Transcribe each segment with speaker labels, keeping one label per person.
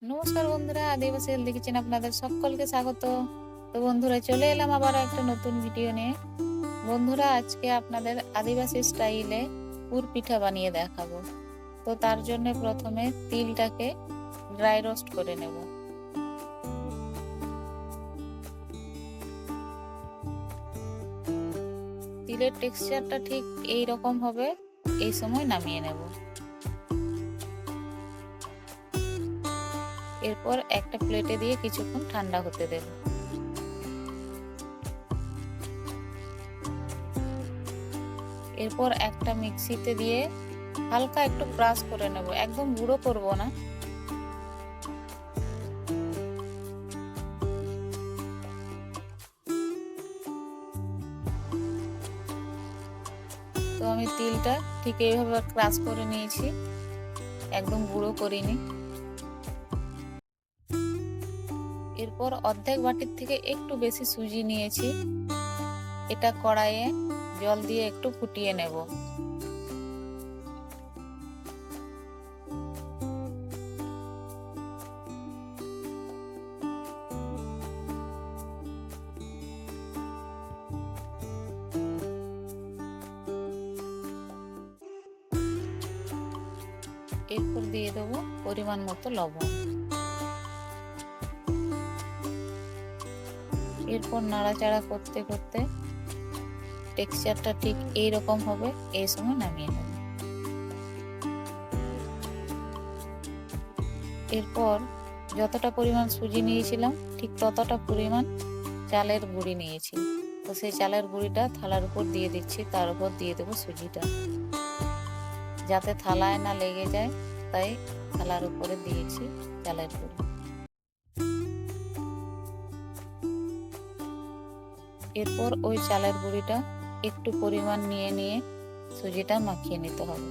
Speaker 1: নমস্কার বন্ধুরা, আদিবাসী healthy kitchen আপনাদের সকলকে স্বাগত। তো বন্ধুরা, চলে এলাম আবার একটা নতুন ভিডিও নিয়ে। বন্ধুরা, আজকে আপনাদের আদিবাসী স্টাইলে পুর পিঠা বানিয়ে দেখাবো। তো তার জন্য প্রথমে তিলটাকে ড্রাই রোস্ট করে নেব। তিলের টেক্সচারটা ঠিক এই রকম হবে, এই সময় নামিয়ে নেব। এরপর একটা প্লেটে দিয়ে কিছুক্ষণ ঠান্ডা হতে দেব। এরপর একটা মিক্সিতে দিয়ে হালকা একটু ক্রাশ করে নেব, একদম গুঁড়ো করব না। তো আমি তিলটা ঠিক এইভাবে ক্রাশ করে নিয়েছি, একদম গুঁড়ো করিনি। এরপর অর্ধেক বাটির থেকে একটু বেশি সুজি নিয়েছি, এটা কড়াইয়ে জল দিয়ে একটু ফুটিয়ে নেব। এরপর দিয়ে দেবো পরিমাণ মতো লবণ। এরপর নাড়াচাড়া করতে করতে টেক্সচারটা ঠিক এই রকম হবে, এই সময় নামিয়ে নেব। এরপর যতটা পরিমাণ সুজি নিয়েছিলাম ঠিক ততটা পরিমাণ চালের গুঁড়ি নিয়েছি। তো সেই চালের গুঁড়িটা থালার উপর দিয়ে দিচ্ছি, তার উপর দিয়ে দেবো সুজিটা, যাতে থালায় না লেগে যায়, তাই থালার উপরে দিয়েছি চালের গুঁড়ি। এরপর ওই চালের গুঁড়িটা একটু পরিমাণ নিয়ে নিয়ে সুজিটা মাখিয়ে নিতে হবে।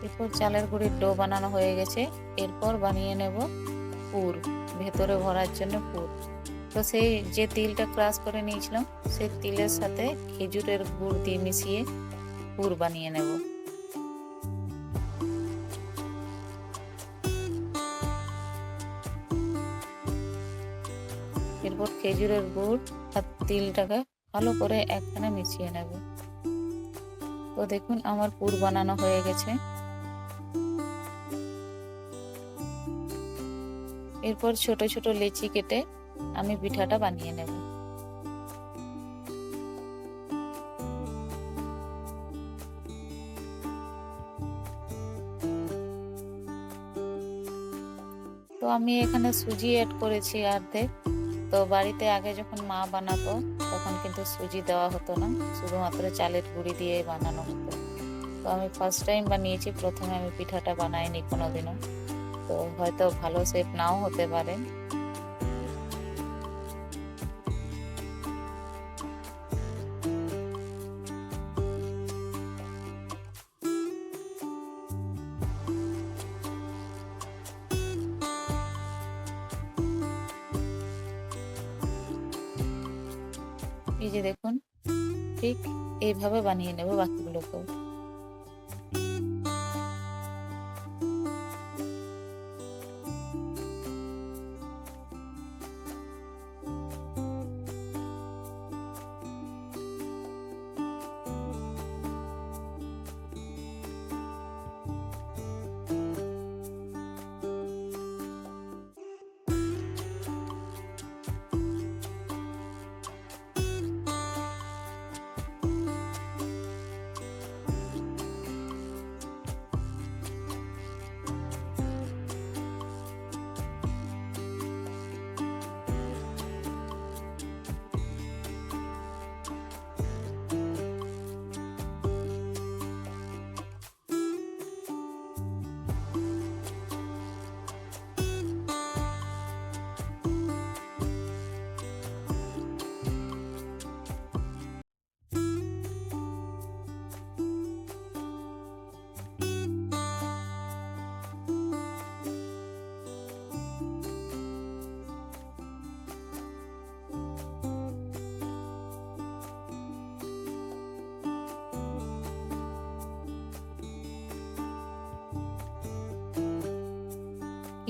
Speaker 1: এরপর চালের গুঁড়ির ডো বানানো হয়ে গেছে, এরপর বানিয়ে নেব পুর, ভেতরে ভরার জন্য পুর। তো সেই যে তিলটা ক্রাশ করে নিয়েছিলাম, সেই তিলের সাথে খেজুরের গুড় দিয়ে মিশিয়ে পুর বানিয়ে নেব। এরপর খেজুরের গুড় আর তিলটাকে ভালো করে একখানে মিশিয়ে নেব। তো দেখুন আমার পুর বানানো হয়ে গেছে। এরপর ছোট ছোট লেচি কেটে আমি পিঠাটা বানিয়ে নেব। তো আমি এখানে সুজি অ্যাড করেছি অর্ধেক। তো বাড়িতে আগে যখন মা বানাতো তখন কিন্তু সুজি দেওয়া হতো না, শুধুমাত্র চালের গুঁড়ি দিয়ে বানানো হতো। তো আমি ফার্স্ট টাইম বানিয়েছি, প্রথমে আমি পিঠাটা বানাইনি কোনোদিনও, তো হয়তো ভালো শেপ নাও হতে পারে। এই যে দেখুন, ঠিক এইভাবে বানিয়ে নেব বাকিগুলোকেও।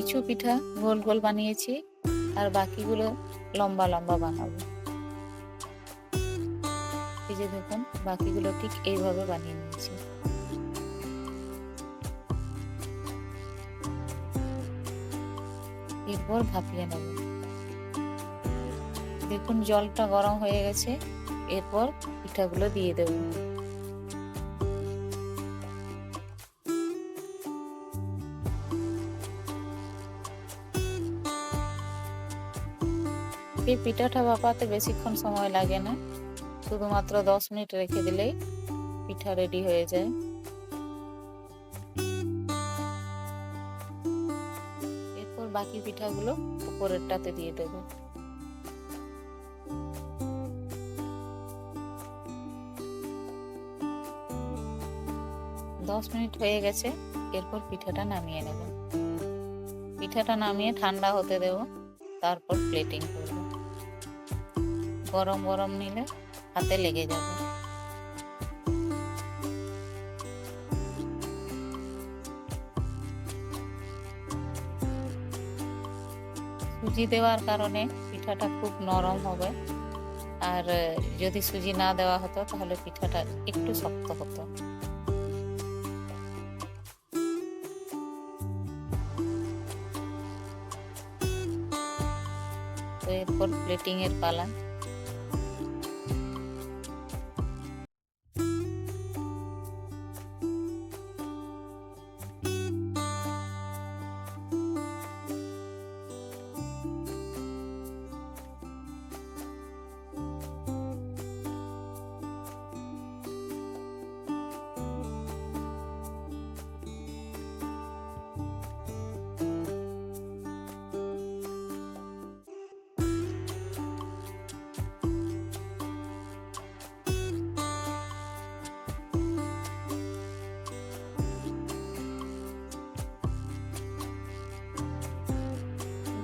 Speaker 1: কিছু পিঠা গোল গোল বানিয়েছি আর বাকিগুলো লম্বা লম্বা বানাবো। এই যে দেখুন বাকিগুলো ঠিক এইভাবে বানিয়ে নিয়েছি। এরপর ভাপিয়ে নেব। দেখুন জলটা গরম হয়ে গেছে, এরপর পিঠাগুলো দিয়ে দেব। এই পিঠাটা ভাপাতে বেশিক্ষণ সময় লাগে না, শুধুমাত্র 10 মিনিট রেখে দিলেই পিঠা রেডি হয়ে যায়। এরপর বাকি পিঠাগুলো উপরেরটাতে দিয়ে দেব। 10 মিনিট হয়ে গেছে, এরপর পিঠাটা নামিয়ে নেব। পিঠাটা নামিয়ে ঠান্ডা হতে দেব, তারপর প্লেটিং করব। গরম গরম নিলে হাতে লেগে যাবে। সুজি দেওয়ার কারণে পিঠাটা খুব নরম হবে, আর যদি সুজি না দেওয়া হতো তাহলে পিঠাটা একটু শক্ত হতো। তো এরপর প্লেটিং এর পালা।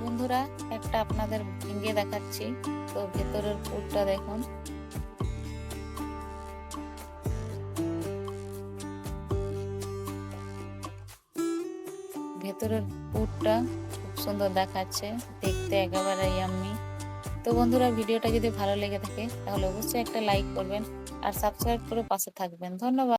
Speaker 1: বন্ধুরা একটা আপনাদের ভেঙে দেখাচ্ছি। তো ভেতরের পুরটা দেখুন, ভেতরের পুরটা খুব সুন্দর দেখাচ্ছে, দেখতে একেবারে ইয়াম্মি। তো বন্ধুরা ভিডিওটা যদি ভালো লেগে থাকে তাহলে অবশ্যই একটা লাইক করবেন আর সাবস্ক্রাইব করে পাশে থাকবেন। ধন্যবাদ।